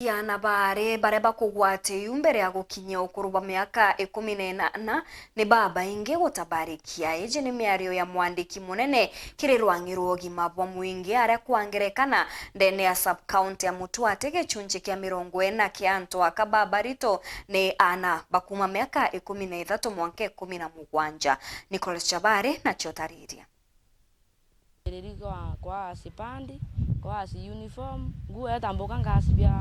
Aana bare bakugwatiyu mbere ya gukinya ukuru wa miaka 18 ni baba ingi gutabarikia. Iji ni miario ya mwandiki munene kiri rwang'iro ugima bwa mwingi aria kwangerekana ndene ya sub county ya MUTUATI gichunji kia 40 kia antu akababarito ni Aana bakuma miaka 13 mwanka 17. Nicholas Chabari na chotariria kwa sipandi kwa si uniform nguo yatamboka ngasi bya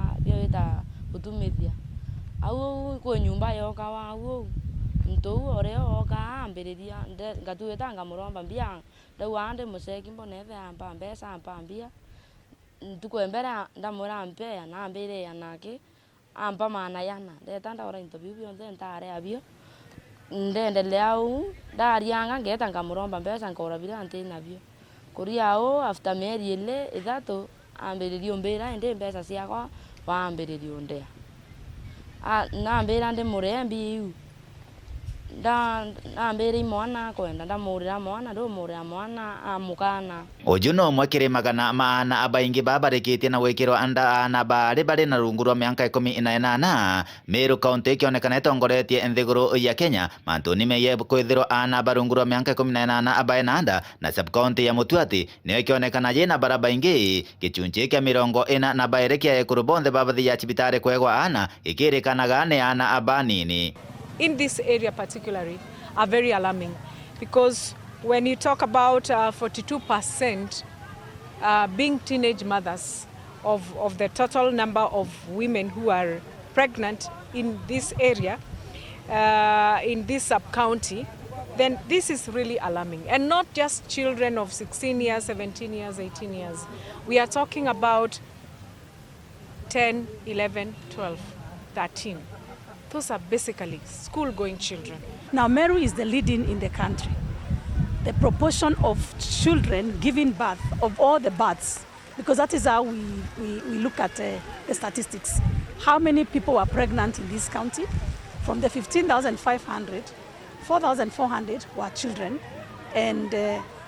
eta utumithia au ko nyumba yoka wa au mtu oreo oka ambiriria ngatueta ngamuromba mbia ndawande museki mboneve amba mbesa amba mbia tukwembera ndamura mpe na ambire yanake amba mana yana ndetanda ora interview byo ntare abio ndendelea au ndarianga ngeta ngamuromba mbesa ngora bila ntinabio Kuriao after mieri ile ithatu ambiririo mbira ende mbesa ciakwa wambiririo ndea na mbira ndi murembi iu na mbira mwana kwenda ndamurira mwana ndumurira mwana amukana ojuno mwakire magana maana abaingi babarikitie na wekirwa anda Aana bari na rungu rwa miaka 18 Meru county ikionekana itongoretie enthiguru ya Kenya mantuni meye kwithirwa Aana barungu rwa miaka 18 abae na anda na sub county ya MUTUATI niyo ikionekana yina baraba ingi gichunji kia 40 na baire kia ekuru bonthe babathi ya chibitari kwegwa Aana ikirikanaga ni Aana abanini. In this area particularly are very alarming because when you talk about 42% being teenage mothers of the total number of women who are pregnant in this area, in this sub-county, then this is really alarming. And not just children of 16 years, 17 years, 18 years. We are talking about 10, 11, 12, 13. Those are basically school-going children. Now Meru is the leading in the country. The proportion of children giving birth, of all the births, because that is how we look at the statistics. How many people are pregnant in this county? From the 15,500, 4,400 were children. And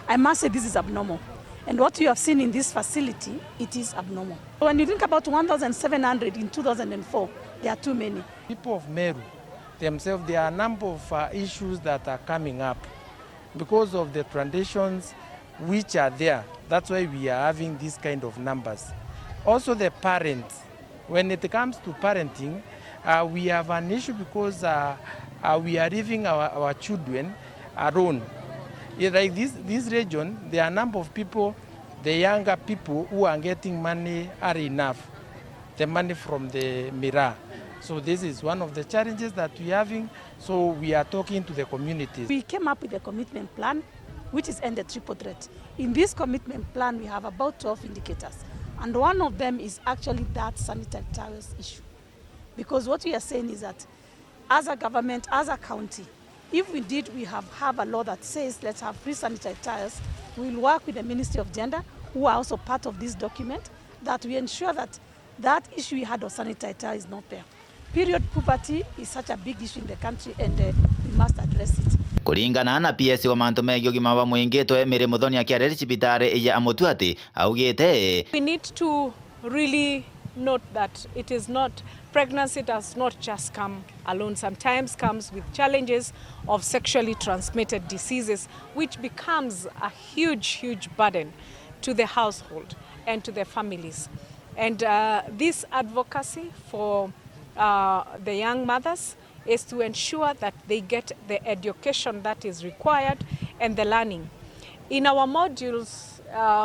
I must say this is abnormal. And what you have seen in this facility, it is abnormal. When you think about 1,700 in 2004, there are too many. People of Meru themselves, there are a number of issues that are coming up because of the traditions which are there. That's why we are having these kind of numbers. Also the parents, when it comes to parenting, we have an issue because we are leaving our children alone. Like this region, there are a number of people, the younger people who are getting money are enough, the money from the Mira. So this is one of the challenges that we are having. So we are talking to the communities. We came up with a commitment plan, which is ended triple threat. In this commitment plan, we have about 12 indicators. And one of them is actually that sanitary towels issue. Because what we are saying is that as a government, as a county, if indeed we have a law that says let's have free sanitary towels, we will work with the Ministry of Gender, who are also part of this document, that we ensure that that issue we had of sanitary towels is not there. Period poverty is such a big issue in the country and we must address it. Kuringana na PS wa mantu megi ugima wa mwingi MUTHONI MUTHONI akiareri chibitari ya MUTUATI augite we need to really note that it is not, pregnancy does not just come alone. Sometimes comes with challenges of sexually transmitted diseases, which becomes a huge burden to the household and to the families. And this advocacy for the young mothers is to ensure that they get the education that is required and the learning. In our modules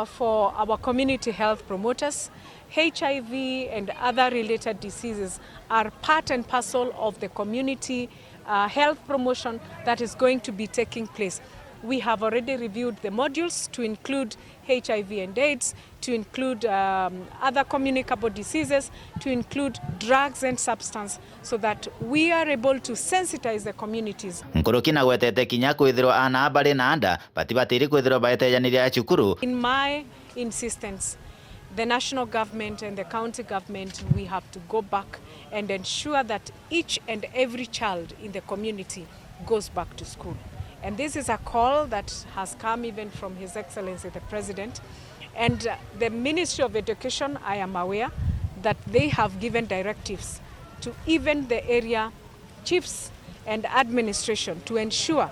for our community health promoters, HIV and other related diseases are part and parcel of the community health promotion that is going to be taking place. We have already reviewed the modules to include HIV and AIDS, to include other communicable diseases, to include drugs and substance, so that we are able to sensitize the communities. Nkurukina gwetete kinya kwithirwa Aana bari na anda batibatiri kwithirwa baetejanire ya chukuru. In my insistence, the national government and the county government, we have to go back and ensure that each and every child in the community goes back to school. And this is a call that has come even from His Excellency the President. And the Ministry of Education, I am aware, that they have given directives to even the area chiefs and administration to ensure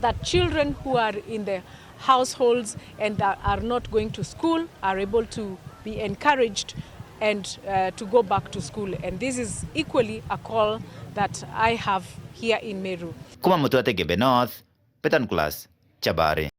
that children who are in the households and that are not going to school are able to be encouraged and to go back to school. And this is equally a call that I have here in Meru. Kuma MUTUATI North, Petan Class, Chabari.